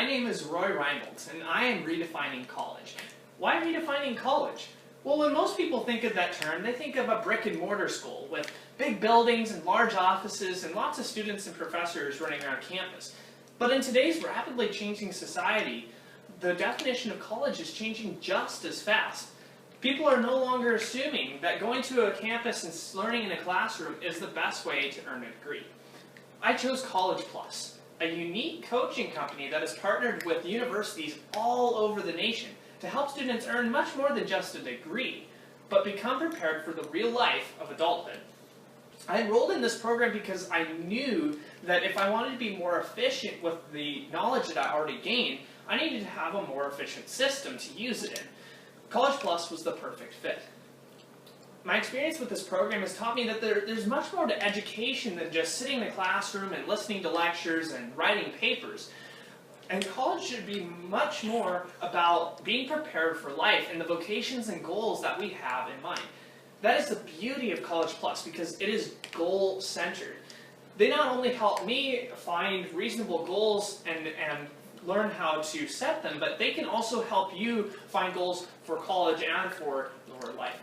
name is Roy Reinboldt, and I am redefining college. Why redefining college? Well, when most people think of that term, they think of a brick-and-mortar school with big buildings and large offices and lots of students and professors running around campus. But in today's rapidly changing society, the definition of college is changing just as fast. People are no longer assuming that going to a campus and learning in a classroom is the best way to earn a degree. I chose Collegeplus, a unique coaching company that has partnered with universities all over the nation to help students earn much more than just a degree, but become prepared for the real life of adulthood. I enrolled in this program because I knew that if I wanted to be more efficient with the knowledge that I already gained, I needed to have a more efficient system to use it in. Collegeplus was the perfect fit. My experience with this program has taught me that there's much more to education than just sitting in a classroom and listening to lectures and writing papers. And college should be much more about being prepared for life and the vocations and goals that we have in mind. That is the beauty of Collegeplus, because it is goal-centered. They not only help me find reasonable goals and learn how to set them, but they can also help you find goals for college and for your life.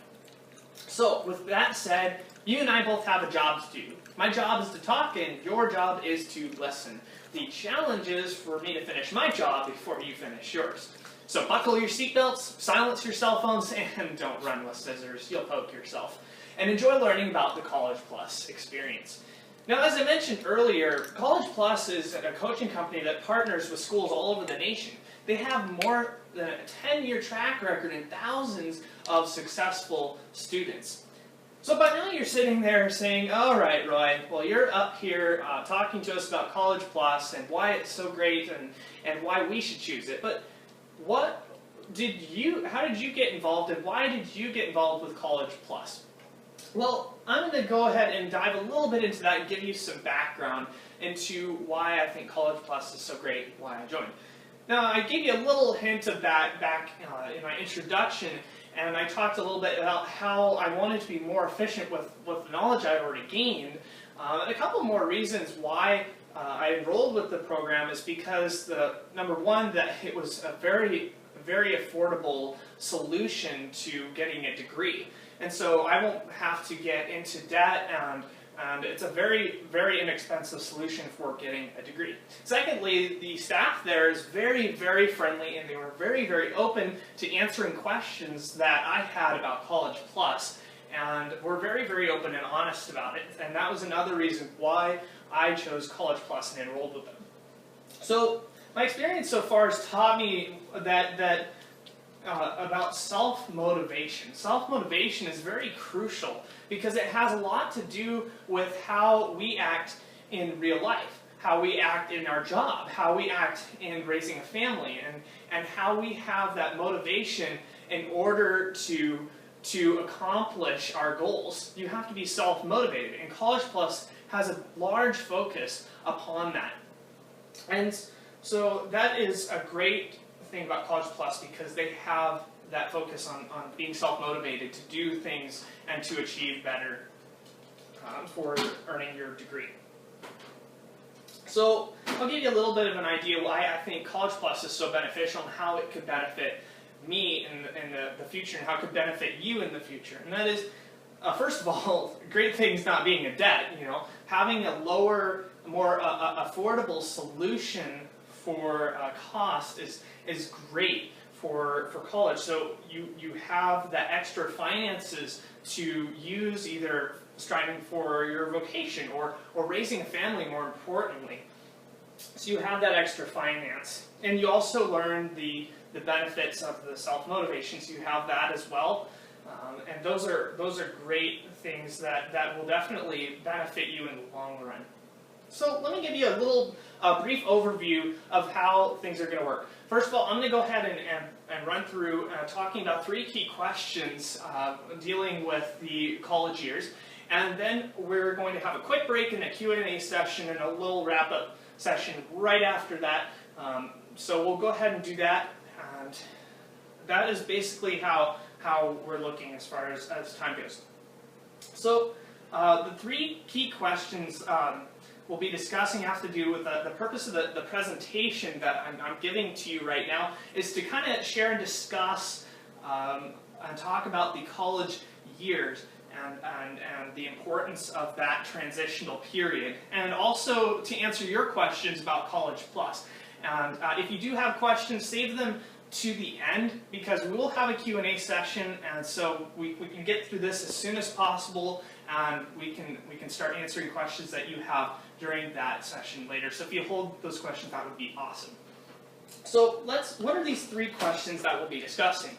So, with that said, you and I both have a job to do. My job is to talk, and your job is to listen. The challenge is for me to finish my job before you finish yours. So buckle your seatbelts, silence your cell phones, and don't run with scissors. You'll poke yourself. And enjoy learning about the Collegeplus experience. Now, as I mentioned earlier, Collegeplus is a coaching company that partners with schools all over the nation. They have more than a 10-year track record and thousands of successful students. So by now you're sitting there saying, all right, Roy, well, you're up here talking to us about Collegeplus and why it's so great and why we should choose it. But how did you get involved, and why did you get involved with Collegeplus? Well, I'm going to go ahead and dive a little bit into that and give you some background into why I think Collegeplus is so great, why I joined. Now, I gave you a little hint of that back in my introduction, and I talked a little bit about how I wanted to be more efficient with the knowledge I'd already gained. And a couple more reasons why I enrolled with the program is because, number one, that it was a very, very affordable solution to getting a degree. And so I won't have to get into debt, and it's a very, very inexpensive solution for getting a degree. Secondly, the staff there is very, very friendly, and they were very, very open to answering questions that I had about Collegeplus, and were very, very open and honest about it. And that was another reason why I chose Collegeplus and enrolled with them. So my experience so far has taught me that about self-motivation. Self-motivation is very crucial because it has a lot to do with how we act in real life, how we act in our job, how we act in raising a family, and how we have that motivation in order to accomplish our goals. You have to be self-motivated, and Collegeplus has a large focus upon that. And so that is a great thing about Collegeplus, because they have that focus on being self-motivated to do things and to achieve better for earning your degree. So I'll give you a little bit of an idea why I think Collegeplus is so beneficial and how it could benefit me in the future and how it could benefit you in the future. And that is, first of all, great things not being a debt. Having a lower, more affordable solution for cost is great for college. So you have that extra finances to use either striving for your vocation or raising a family, more importantly. So you have that extra finance. And you also learn the benefits of the self-motivation, so you have that as well. And those are great things that will definitely benefit you in the long run. So let me give you a little brief overview of how things are going to work. First of all, I'm going to go ahead and run through talking about 3 key questions dealing with the college years. And then we're going to have a quick break and a Q&A session and a little wrap-up session right after that. So we'll go ahead and do that. And that is basically how we're looking as far as time goes. So the 3 key questions we'll be discussing have to do with the purpose of the presentation that I'm giving to you right now is to kind of share and discuss and talk about the college years and the importance of that transitional period, and also to answer your questions about Collegeplus. And if you do have questions, save them to the end, because we will have a Q&A session, and so we can get through this as soon as possible, and we can start answering questions that you have during that session later. So if you hold those questions, that would be awesome. So what are these 3 questions that we'll be discussing?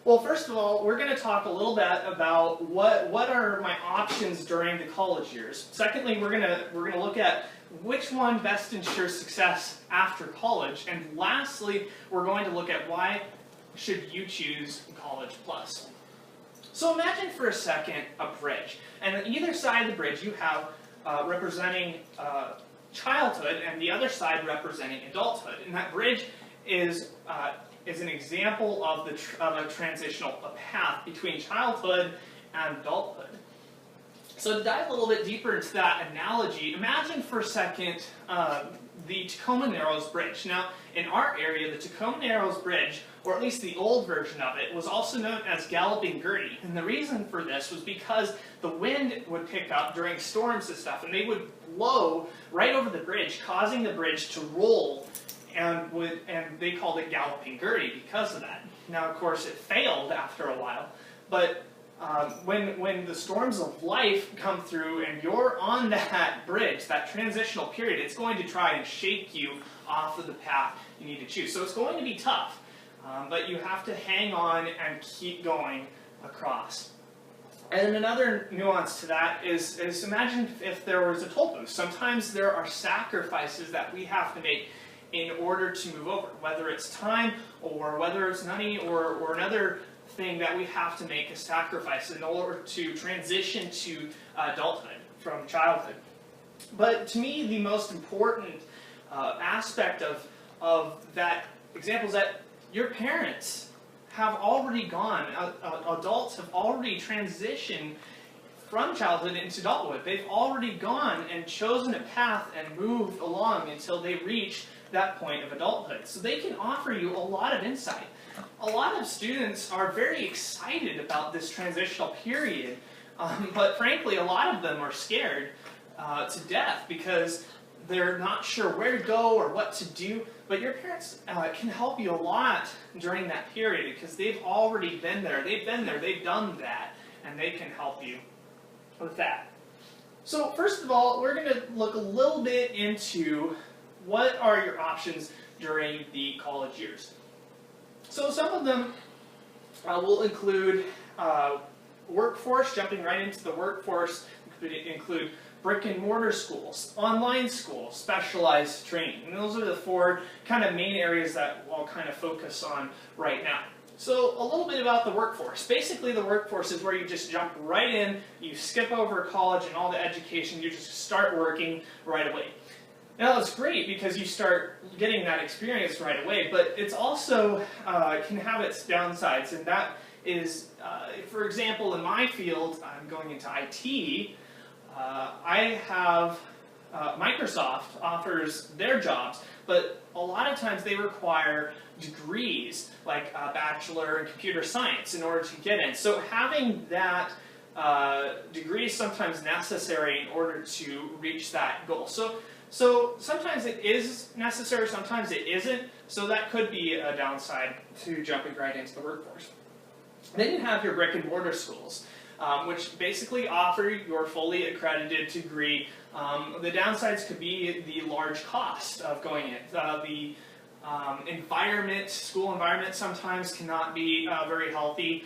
Well, first of all, we're going to talk a little bit about what are my options during the college years. Secondly, we're going to look at which one best ensures success after college. And lastly, we're going to look at why should you choose Collegeplus. So imagine for a second a bridge. And on either side of the bridge you have representing childhood, and the other side representing adulthood. And that bridge is an example of a transitional path between childhood and adulthood. So to dive a little bit deeper into that analogy, imagine for a second the Tacoma Narrows Bridge. Now, in our area, the Tacoma Narrows Bridge, or at least the old version of it, was also known as Galloping Gertie. And the reason for this was because the wind would pick up during storms and stuff, and they would blow right over the bridge, causing the bridge to roll, and they called it Galloping Gertie because of that. Now, of course, it failed after a while, but when the storms of life come through and you're on that bridge, that transitional period, it's going to try and shake you off of the path you need to choose. So it's going to be tough, but you have to hang on and keep going across. And another nuance to that is imagine if there was a toll booth. Sometimes there are sacrifices that we have to make in order to move over, whether it's time or whether it's money or another thing that we have to make a sacrifice in order to transition to adulthood from childhood. But to me, the most important aspect of that example is that your parents have already gone, adults have already transitioned from childhood into adulthood. They've already gone and chosen a path and moved along until they reach that point of adulthood. So they can offer you a lot of insight. A lot of students are very excited about this transitional period, but frankly, a lot of them are scared to death because they're not sure where to go or what to do. But your parents can help you a lot during that period because they've already been there. They've done that, and they can help you with that. So first of all, we're going to look a little bit into what are your options during the college years. So some of them will include workforce, jumping right into the workforce, include brick and mortar schools, online schools, specialized training. And those are the 4 kind of main areas that I'll kind of focus on right now. So a little bit about the workforce. Basically the workforce is where you just jump right in, you skip over college and all the education, you just start working right away. Now it's great because you start getting that experience right away, but it's also can have its downsides, and that is, for example, in my field, I'm going into IT, I have Microsoft offers their jobs, but a lot of times they require degrees, like a bachelor in computer science, in order to get in. So having that degree is sometimes necessary in order to reach that goal. So sometimes it is necessary, sometimes it isn't, so that could be a downside to jumping right into the workforce. Then you have your brick and mortar schools, which basically offer your fully accredited degree. The downsides could be the large cost of going in. The environment, school environment sometimes cannot be very healthy.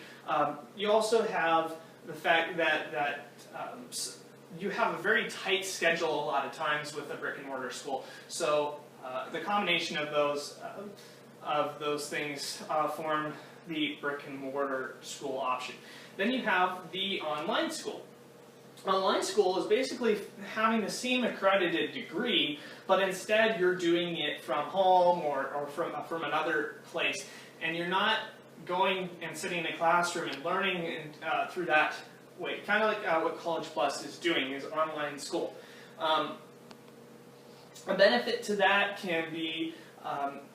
You also have the fact that you have a very tight schedule a lot of times with a brick and mortar school. So the combination of those things form the brick and mortar school option. Then you have the online school. Online school is basically having the same accredited degree, but instead you're doing it from home or from another place, and you're not going and sitting in a classroom and learning through that way. Kind of like what Collegeplus is doing, is online school. A benefit to that can be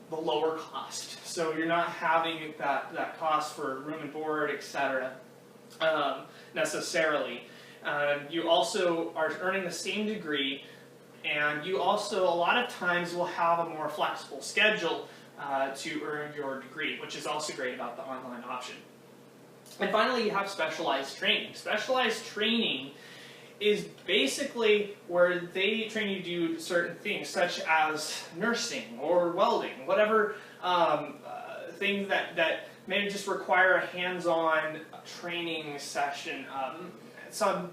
the lower cost. So you're not having that cost for room and board, etc. Necessarily. You also are earning the same degree, and you also a lot of times will have a more flexible schedule to earn your degree, which is also great about the online option. And finally, you have specialized training. Specialized training is basically where they train you to do certain things, such as nursing or welding, whatever things that may just require a hands-on training session. Some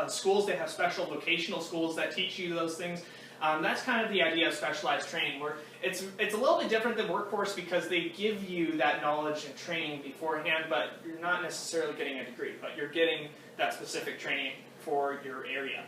schools, they have special vocational schools that teach you those things. That's kind of the idea of specialized training, where it's a little bit different than workforce because they give you that knowledge and training beforehand, but you're not necessarily getting a degree, but you're getting that specific training for your area.